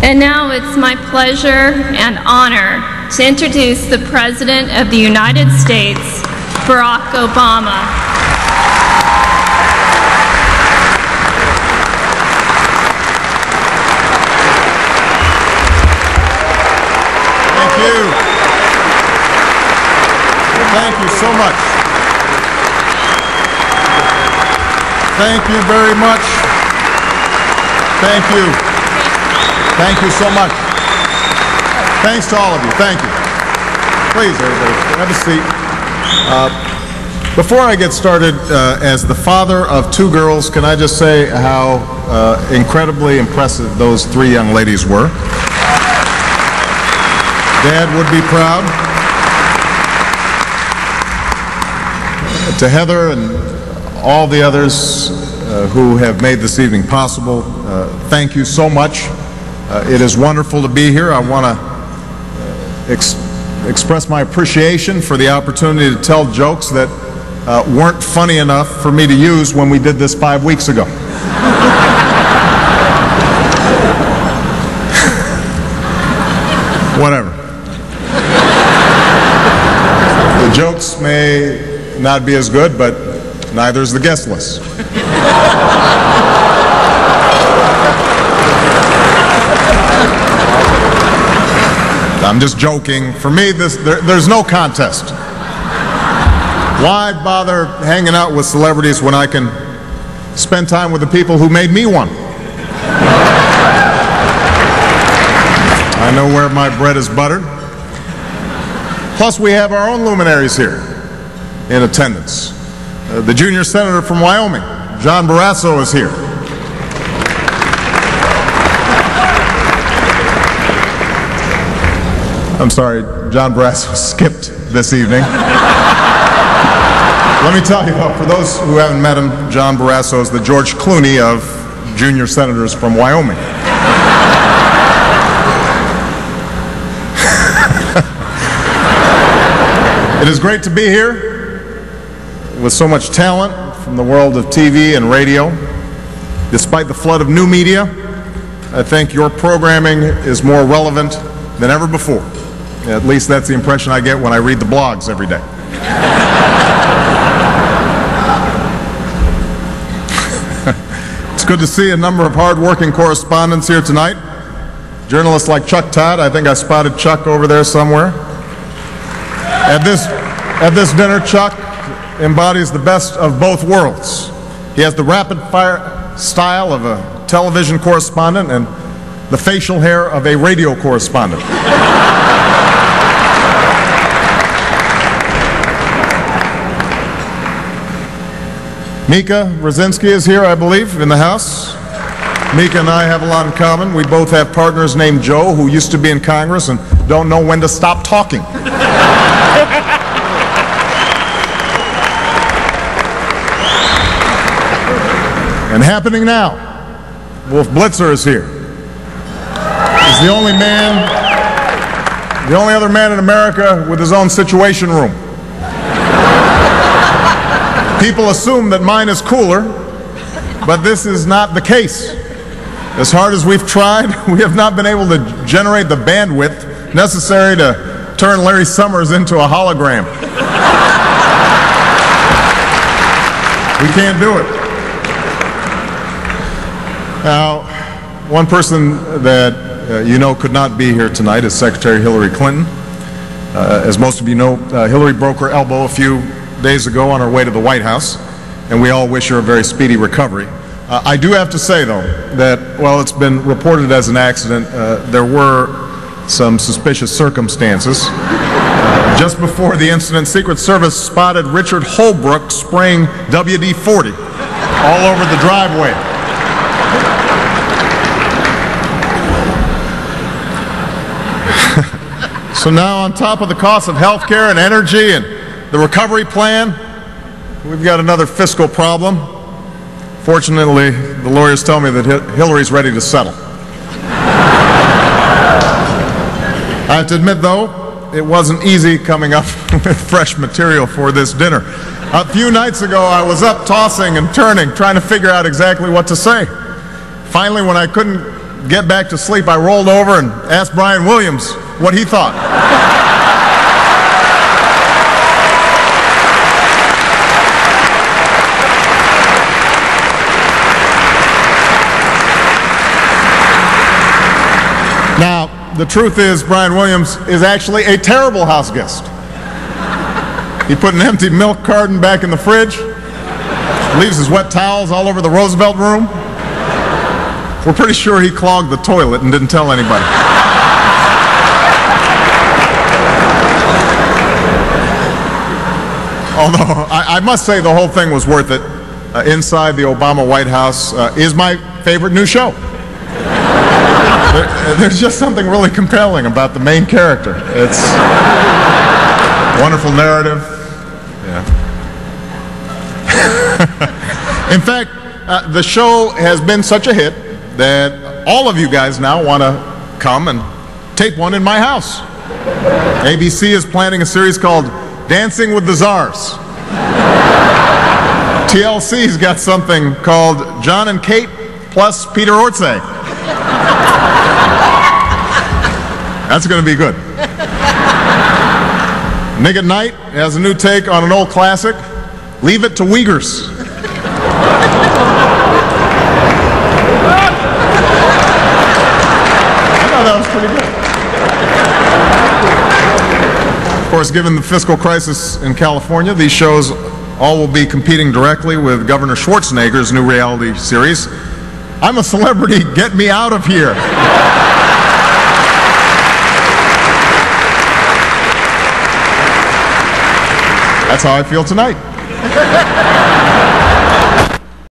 And now it's my pleasure and honor to introduce the President of the United States, Barack Obama. Thank you. Thank you so much. Thank you very much. Thank you. Thank you so much. Thanks to all of you. Thank you. Please, everybody, have a seat. Before I get started, as the father of two girls, can I just say how incredibly impressive those three young ladies were? Dad would be proud. To Heather and all the others who have made this evening possible, thank you so much. It is wonderful to be here. I want to express my appreciation for the opportunity to tell jokes that weren't funny enough for me to use when we did this 5 weeks ago. Whatever. The jokes may not be as good, but neither is the guest list. I'm just joking. For me, there's no contest. Why bother hanging out with celebrities when I can spend time with the people who made me one? I know where my bread is buttered. Plus, we have our own luminaries here in attendance. The junior senator from Wyoming, John Barrasso, is here. I'm sorry, John Barrasso skipped this evening. Let me tell you, though, for those who haven't met him, John Barrasso is the George Clooney of junior senators from Wyoming. It is great to be here with so much talent from the world of TV and radio. Despite the flood of new media, I think your programming is more relevant than ever before. At least that's the impression I get when I read the blogs every day. It's good to see a number of hard-working correspondents here tonight. Journalists like Chuck Todd. I think I spotted Chuck over there somewhere. At this dinner, Chuck embodies the best of both worlds. He has the rapid-fire style of a television correspondent and the facial hair of a radio correspondent. Mika Brzezinski is here, I believe, in the house. Mika and I have a lot in common. We both have partners named Joe who used to be in Congress and don't know when to stop talking. And happening now, Wolf Blitzer is here. He's the only other man in America with his own situation room. People assume that mine is cooler, but this is not the case. As hard as we've tried, we have not been able to generate the bandwidth necessary to turn Larry Summers into a hologram. We can't do it. Now, one person that you know could not be here tonight is Secretary Hillary Clinton. As most of you know, Hillary broke her elbow a few days ago on her way to the White House, and we all wish her a very speedy recovery. I do have to say, though, that while it's been reported as an accident, there were some suspicious circumstances. Just before the incident, Secret Service spotted Richard Holbrooke spraying WD-40 all over the driveway. So now, on top of the cost of health care and energy and the recovery plan, we've got another fiscal problem. Fortunately, the lawyers tell me that Hillary's ready to settle. I have to admit, though, it wasn't easy coming up with fresh material for this dinner. A few nights ago, I was up tossing and turning, trying to figure out exactly what to say. Finally, when I couldn't get back to sleep, I rolled over and asked Brian Williams what he thought. Now, the truth is, Brian Williams is actually a terrible house guest. He put an empty milk carton back in the fridge, leaves his wet towels all over the Roosevelt room. We're pretty sure he clogged the toilet and didn't tell anybody. Although, I must say the whole thing was worth it. Inside the Obama White House is my favorite new show. There's just something really compelling about the main character. It's a wonderful narrative. Yeah. In fact, the show has been such a hit that all of you guys now want to come and tape one in my house. ABC is planning a series called Dancing with the Czars. TLC's got something called John and Kate plus Peter Ortsay. That's going to be good. Nick at Night has a new take on an old classic, Leave It to Uyghurs. I thought that was pretty good. Of course, given the fiscal crisis in California, these shows all will be competing directly with Governor Schwarzenegger's new reality series, I'm a Celebrity, Get Me Out of Here. That's how I feel tonight.